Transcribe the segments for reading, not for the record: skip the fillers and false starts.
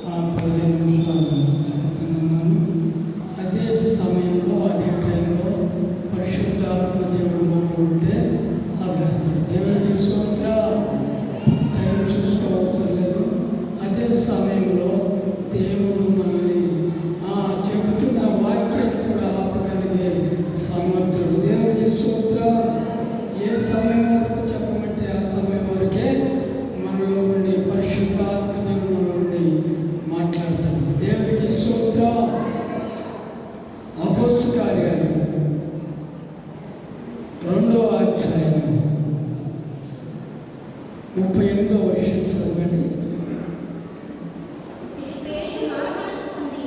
15 నిమిషాలు చెప్తున్నాను. అదే సమయంలో అదే టైంలో పరిశుద్ధాత్మ దేవుడు మనకు ఉంటే ఆపేస్తాడు. దేవుడికి స్తోత్రం. టైం చూసుకోవచ్చం లేదు. అదే సమయంలో దేవుడు మనల్ని చెబుతున్న వాక్యాన్ని కూడా ఆపగలిగే సమర్థుడు. దేవుడికి స్తోత్రం. ఏ సమయం వరకు చెప్పమంటే ఆ సమయం వరకే మనలో ఉండి పరిశుద్ధాత్మ దేవుడు మనలో ఉండి మాట్లాడతాడు. దేవుడికి స్తోత్రం. అపోస్తలుల కార్యాలు 2వ అధ్యాయం 38వ వచనం చదవండి.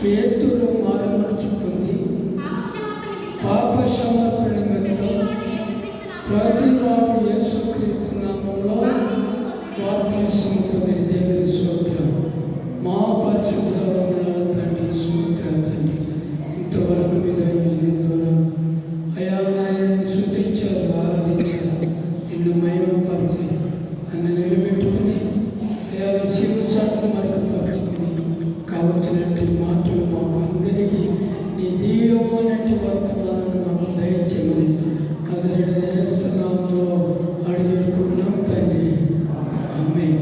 పేతురు మారుమనసు పొంది పాప సమర్పణ నిమిత్తం ప్రతివాడు యేసుక్రీస్తు నామములో బాప్తిస్మము పొందిన. దేవుని స్తోత్రం. మా పరిశుద్ధ తండ్రి స్తోత్రం తండ్రి. ఇంతవరకు మీ ద్వారా అయా నాయనని స్తుతించారు, ఆరాధించారు, నిన్ను మహిమపరిచి నన్ను నిలబెట్టుకుని అయా జీవితాన్ని మరుగుపరుచుకుని కావలసినట్టు మాటలు మాకు అందరికీ నీ దీవమైనటువంటి వర్తమానాన్ని మాకు దయచేయమని నజరేయుడైన యేసు నామములో అడిగేడుకుంటున్నాం తండ్రి. ఆమేన్.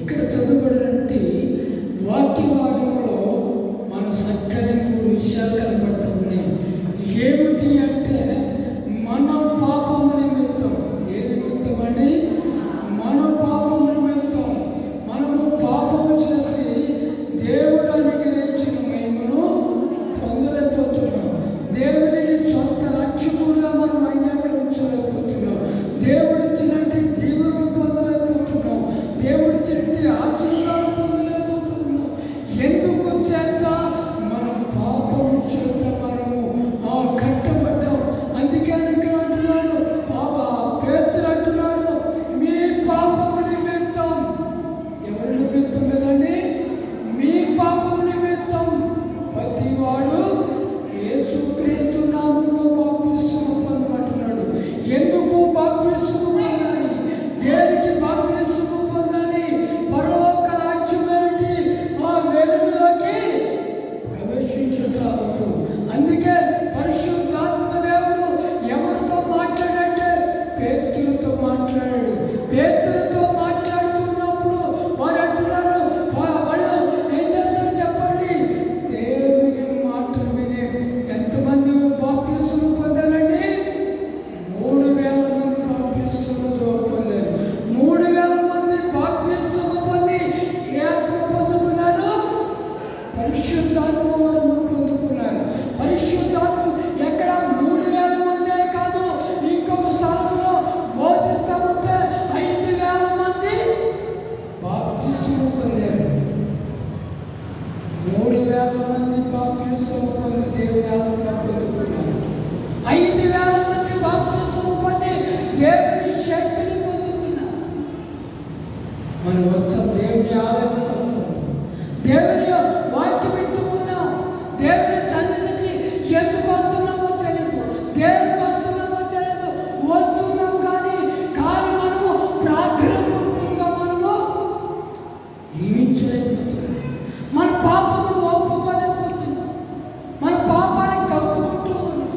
ఇక్కడ చదువుబడినటువంటి వాక్య భాగంలో మన చక్కని 3 విషయాలు కనపడుతూ ఉన్నాయి. ఏమిటి అంటే మన పాపము నిమిత్తం. ఏ నిమిత్తం అండి? మన పాపము నిమిత్తం. మనము పాపము చేసి దేవుడు అనుగ్రహించిన మహిమను పొందలేకపోతున్నాం. దేవుడిని సొంత రక్షకుడుగా మనం అంగీకరించలేకపోతున్నాం. దేవుడిచ్చినట్టు దీవులను పొందలేకపోతున్నాం. దేవుడిచ్చినట్టు ఆశీర్వాదం పొందలేకపోతున్నాం. ఎందుకు చేత? మన పాపం చేత మనము కట్టబడ్డాం. అందుకని ఇక్కడ అంటున్నాడు, పేతురు అంటున్నాడు, మీ పాపము నిమిత్తం. ఎవరి నిమిత్తం కదండి? మీ పాపము నిమిత్తం ప్రతివాడు యేసుక్రీస్తు నామములో బాప్తిస్మము పొందమంటున్నాడు. ఎందుకు బాప్తిస్మము పొందాలి? దేనికి బాప్తిస్మము పొందాలి? పరలోక రాజ్యం ఏంటి? వెలుగులోకి ప్రవేశించుటకు. అందుకే పరిశుద్ధాత్మ దేవుడు ఎవరితో మాట్లాడంటే పేతురుతో మాట్లాడాడు. పేతురుతో మాట్లాడుతున్నప్పుడు వారు అంటున్నారు, వాళ్ళు ఏం చేస్తారు చెప్పండి? దేవుని మాటలు విని ఎంతమంది బాప్తిస్మము పొందారండి? 3000 మంది బాప్తిస్మము పొందారు. 3000 మంది బాప్తిస్మము పొంది ఏ ఆత్మ పొందుకున్నారు? పరిశుద్ధాత్మ వరము పొందుకున్నారు. పరిశుద్ధాత్మ ఎక్కడ? 3000 మందే కాదు, ఇంకొక స్థలంలో బోధిస్తూ ఉంటే 5000 మంది బాప్తిస్మము పొందారు. 3000 మంది బాప్తిస్మము పొంది దేవుని ఆత్మ పొందుకున్నారు. 5000 మంది బాప్తిస్మము పొంది దేవుని శక్తిని పొందుకున్నారు. మనం వస్తాం దేవుని ఆలయం పొందుతాం. దేవుని వాక్యం వింటూ ఉన్నాం. దేవుని సన్నిధికి ఎందుకు వస్తున్నామో తెలియదు, దేనికి వస్తున్నామో తెలియదు. వస్తున్నాం కానీ మనము ప్రార్థన పూర్వకంగా మనము జీవించలేకపోతున్నాం. మన పాపమును ఒప్పుకోలేకపోతున్నాం. మన పాపాన్ని కప్పుకుంటూ ఉన్నాం.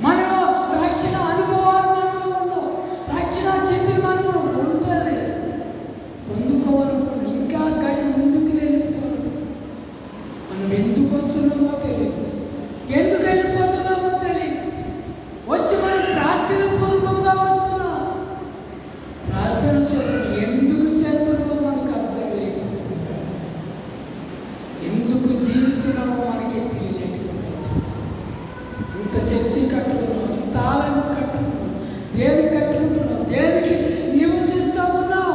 మనలో రక్షణ అనుభవాలు మనలో ఉండవు. రక్షణ స్థితిని మనము ఉంటుంది పొందుకోవాలనుకున్నాం. ఇంకా గడి ముందుకు వెళ్ళిపోవాలి. మనం ఎందుకు వస్తున్నామో తెలియదు, ఎందుకు వెళ్ళిపోతున్నామో తెలియదు. వచ్చి మనం ప్రార్థన పూర్వకంగా వస్తున్నాం, ప్రార్థన చేస్తున్నాం. ఎందుకు చేస్తున్నామో మనకు అర్థం లేదు. ఎందుకు జీవిస్తున్నామో మనకే తెలియనట్టుగా అంత చర్చి కట్టుకున్నాం, అంత ఆలయం కట్టుకున్నాం. దేనికి కట్టుకుంటున్నాం? దేనికి నివసిస్తూ ఉన్నాం?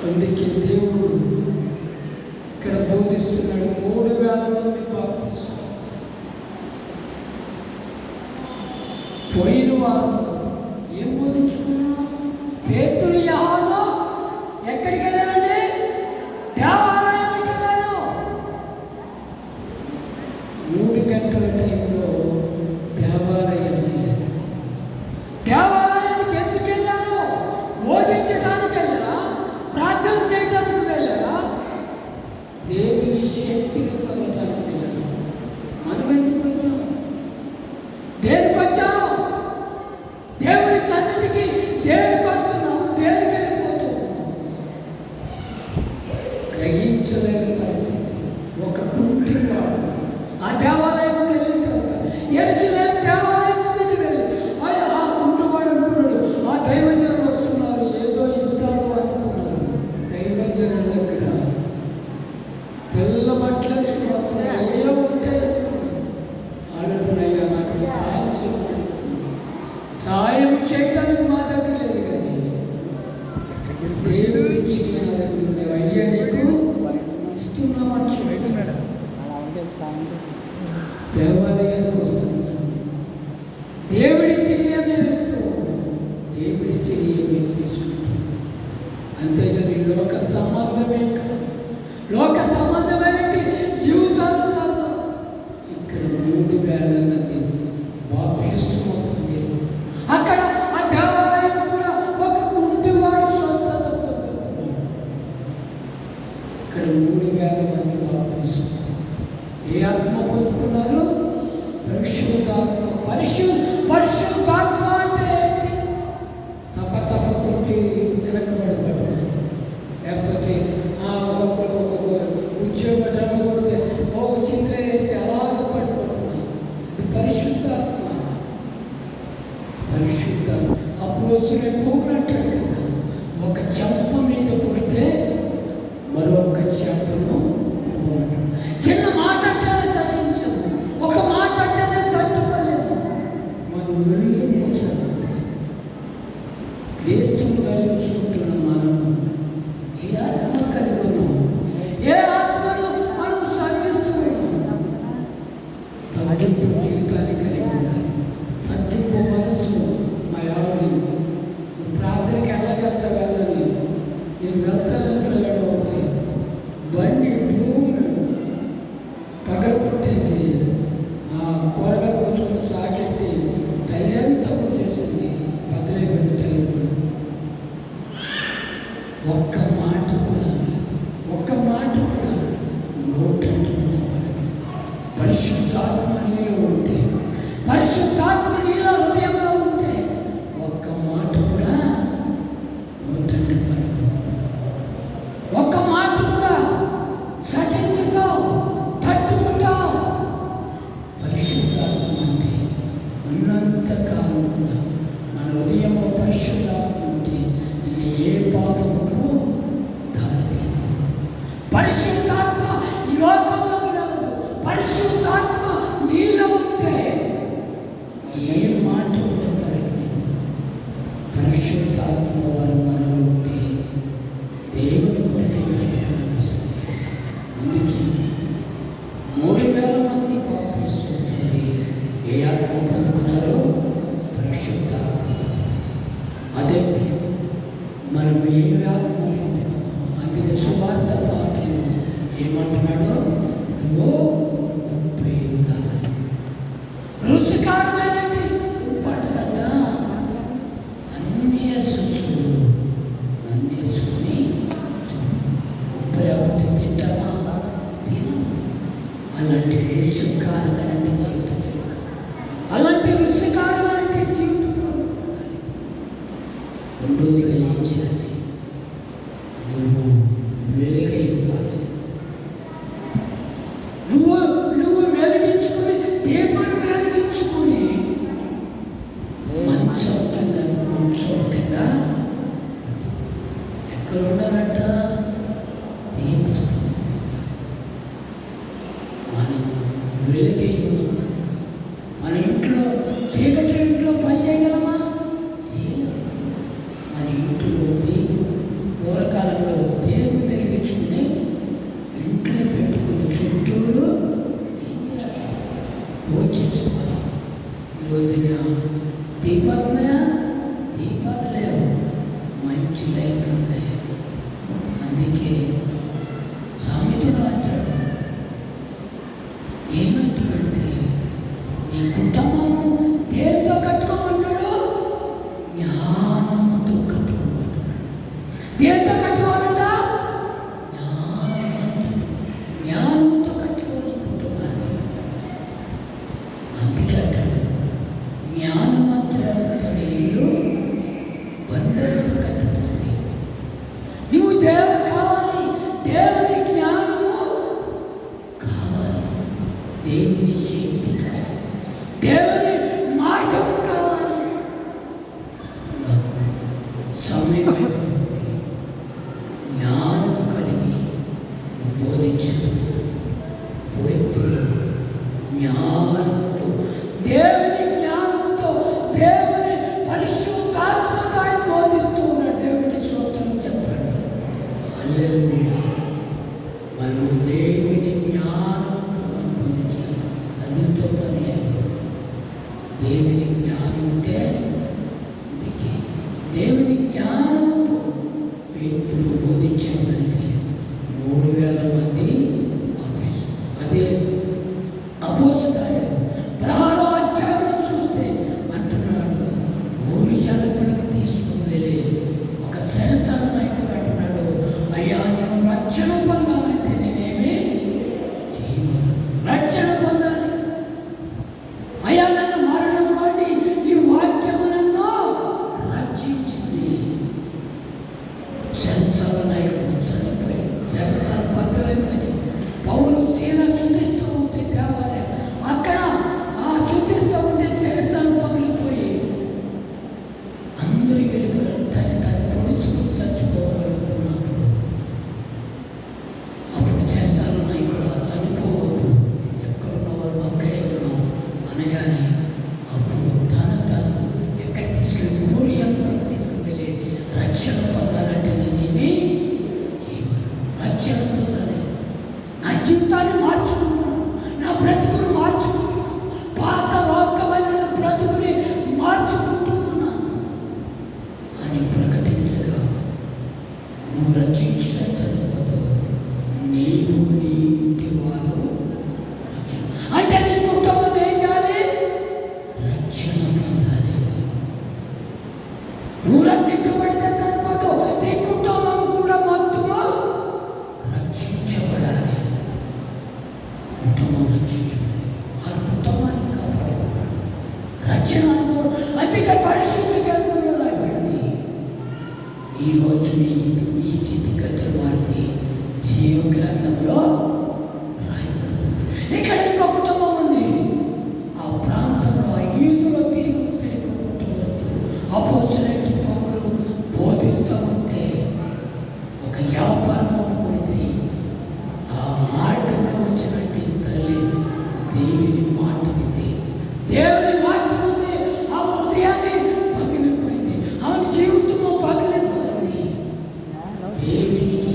అందుకే దేవుడు ఇక్కడ బోధిస్తున్నాడు. 3000 మంది బాప్తిస్మము పోయిన వారు ఏం బోధించుకున్నాం? పేతురు యోహాను ఎక్కడికి వెళ్ళారండి? దేవాలయానికి వెళ్ళారు. 3 గంటల టైంలో దేవాలయానికి వెళ్ళారు. దేవాలయానికి ఎందుకు వెళ్ళారు? బోధించడానికి వెళ్ళారా? ప్రార్థన చేయడానికి సహాయం చేయడానికి మా దగ్గర లేదు, కానీ దేవుడు ఇచ్చి అయ్యా నీకు ఇస్తున్నామని చెప్పాడు. దేవాలయానికి వస్తున్నాను, దేవుడిచ్చి మేము ఇస్తూ ఉన్నాం, దేవుడిచ్చి మేము తీసుకుంటున్నాం. అంతేగాని లోక సంబంధమే కాదు, లోక సంబంధమైన జీవితాలు కాదు. ఇక్కడ 3,000 మంది బాప్తిస్మం పొందారు. అక్కడ ఆ దేవాలయం కూడా ఒక కుంటివాడు స్వస్థత పొందుకున్నాడు. ఇక్కడ 3,000 మంది బాప్తిస్మం. ఏ ఆత్మ పొందుకున్నారు? పరిశుద్ధాత్మ. పరిశుద్ధాత్మ అంటే ఏంటి? తప్ప కొట్టి వెనకబడిపోవడం, లేకపోతే ఉద్యోగ డ్రమ్మ కొడితే చింద్ర వేసి అలాగ పడిపోతున్నాం. అది పరిశుద్ధాత్మ. అప్పుడు పోగలంటాడు కదా, ఒక చెంప మీద కొడితే మరొక చెంపను ఇవ్వమంటాడు. చిన్న మాట అంటేనే సహించము, ఒక మాట అంటేనే తట్టుకోలేము. మనం వెళ్ళి మోసేస్తుంది. క్రీస్తును ధరించుకుంటున్న మనము ఏ ఆత్మ కలిగి ఉన్నాం? ఏ ఆత్మను మనం సాగిస్తూ ఉన్నాం? తగ్గింపు జీవితాన్ని కలిగి ఉండాలి. తగ్గింపు మనసు. మా ఆవిడ ప్రార్థనకి ఎలాగెళ్తా వెళ్ళని, నేను వెళ్తానని వెళ్ళడం అవుతాయి. బండి భూమి పగల కొట్టేసి కూరగాయలు కూర్చొని సాకెట్టి టైర్ అంతా కూడా చేసింది. బద్దలైపోయింది టైర్ కూడా. ఒక్క మాట కూడా నోటంటే కూడా పలకదు. పరిశుద్ధాత్మ నీలో ఉంటే, పరిశుద్ధాత్మ నీలో హృదయంలో ఉంటే ఒక్క మాట కూడా నోటంటే పలకదు. ఒక్క మాట కూడా సహించుతావు, తట్టుకుంటావు. పరిశుద్ధాత్మ అంటే ఉన్నంతకాలం కూడా మన హృదయంలో పరిశుద్ధాత్మ ఉంటే ఏ పాపముకు దారితీయదు. పరిశుద్ధాత్మ ఈ లోకంలో వెళ్ళదు. పరిశుద్ధాత్మ నీలో ఉంటే ఏ మాట కూడా పలకలేదు. పరిశుద్ధాత్మ వారు మనలో ఉంటే దేవుని కొరకు బ్రతకనిపిస్తుంది. అందుకే 3,000 మంది బాప్తిస్మం. ఏ ఆత్మ పొందుకున్నారో? పరిశుద్ధాత్మ. అదే మనం ఏ ఆత్మ పొందుకున్నాం? అందుకే సువార్త పాటలు ఏమంటున్నాడో, నువ్వు ఉప్పై ఉండాలి. రుచికరమైనది ఉప్పటంగా అన్నీ శుచులు అన్నీ వేసుకొని ఉప్పు లేకపోతే తింటామా? తినము. అలాంటి రుచికరమైన జీవితం, అలాంటి రుచికరమైన జీవితంలో ఉండాలి. రెండోదిగా ఏం చేయాలి? నువ్వు వెలుగై ఉండాలి. నువ్వు వెలిగించుకుని, దీపాన్ని వెలిగించుకుని మంచం కింద ఎక్కడ ఉండాలంట? దీపస్తంభం. మనం వెలుగై ఉన్నాం కనుక మన ఇంట్లో ఇంట్లో పని చేయగలమా? చేయలేము. మన ఇంట్లో దీపం పూర్వకాలంలో దేవుని వెలిగించుకుని ఇంట్లో పెట్టుకుని చుట్టూరు ఏం చేయాలి? పూజ చేసుకోవాలి. ఈరోజున దీపాలు ఉన్నాయా? దీపాలు లేవు. మంచి లైట్లు ఉన్నాయి. అందుకే సామెతలు అంటాడు, ఏమంటాడంటే నీ కుటుంబంను దేంతో కట్టుకోమన్నాడు? జ్ఞానంతో కట్టుకోమంటున్నాడు. దేంతో కట్టుకోవాలంట? జ్ఞానంతో కట్టుకోవాలి కుటుంబాన్ని. అందుకే అంటాడు, జ్ఞానమంతురాలు తన ఇల్లు బండలతో కట్టుకుంటుంది. నువ్వు దేవుడు కావాలి, దేవుని జ్ఞానము కావాలి, దేవుని శక్తి కావాలి, దేవుని రక్షణ పొందాలంటే నేనేమి రక్షణ పొందాలి. నా జీవితాన్ని మార్చుకుంటున్నాను, నా బ్రతుకును మార్చుకుంటున్నాను, పాత లోకమైన బ్రతుకుని మార్చుకుంటూ ఉన్నాను అని ప్రకటించగా నువ్వు రక్షించిన తర్వాత నీవు నీ ఇంటి వారు అంటే నీ కుటుంబం ఏం చేయాలి? రక్షణ పొందాలి. నువ్వు రక్షించబడితే సరిపోదు, నీ కుటుంబం కూడా మొత్తము రక్షించబడాలి. కుటుంబం రక్షించబడాలి, వాళ్ళ కుటుంబాన్ని కాపాడుకున్నాడు. రక్షణ అనుభవం అధిక పరిశుద్ధ గ్రంథంలో రాయబడింది. ఈరోజు నీ స్థితిగతులు మారితే జీవ గ్రంథంలో రాయబడుతుంది. ఇక్కడ ఇంకో కుటుంబం ఉంది. ఆ ప్రాంతంలో ఈదులో తిరుగుకుంటూ వస్తూ అపోజిట్ పౌరులు బోధిస్తూ ఉంటే ఒక వ్యాపారం కొడితే ఆ మార్గంలో వచ్చినట్టు తల్లి దేవుని మాట వింది. దేవుని మాట ముందే ఆ హృదయాన్ని పగిలిపోయింది, ఆమె జీవితంలో పగిలిపోయింది. దేవునికి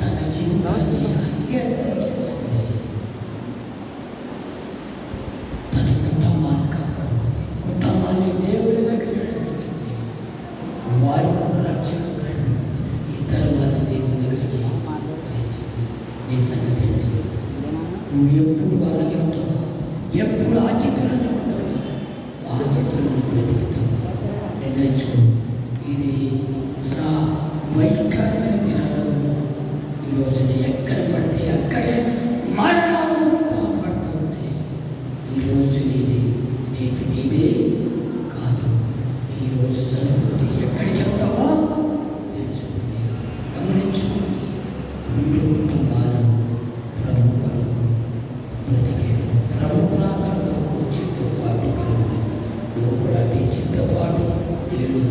తన జీవితాన్ని అంకితం చేసింది. తన కుటుంబాన్ని కాపాడుకుంది, కుటుంబాన్ని దేవుని దగ్గర నడిపించింది, వారి రక్షణ ప్రకటించింది, ఇతర వారి దేవుని దగ్గరికి చేర్చింది. నీ సంగతి ఏంటి? నువ్వు ఎప్పుడు అలాగే ఉంటావు, ఎప్పుడు ఆ చిత్రంలోనే ఉంటావు, ఆ చిత్రంలో బ్రతుకుతావు. నిర్ణయించుకో. ఇది భయంకరమైన దినాలు. ఈరోజున ఎక్కడ పడితే అక్కడే మరణాలు కాపాడుతూ ఉన్నాయి. ఈరోజు నీది, రేపు నీదే కాదు. ఈరోజు చనిపోతే ఎక్కడికి వెళ్తావో తెలుసుకోండి, గమనించుకోండి. రెండు కుటుంబాలు ప్రభు కొరకు బ్రతికేరు, ప్రభుకు రాకడ కొరకు చిత్తపాటు కలుగుతుంది. నువ్వు కూడా నీ చిత్తపాటు నేను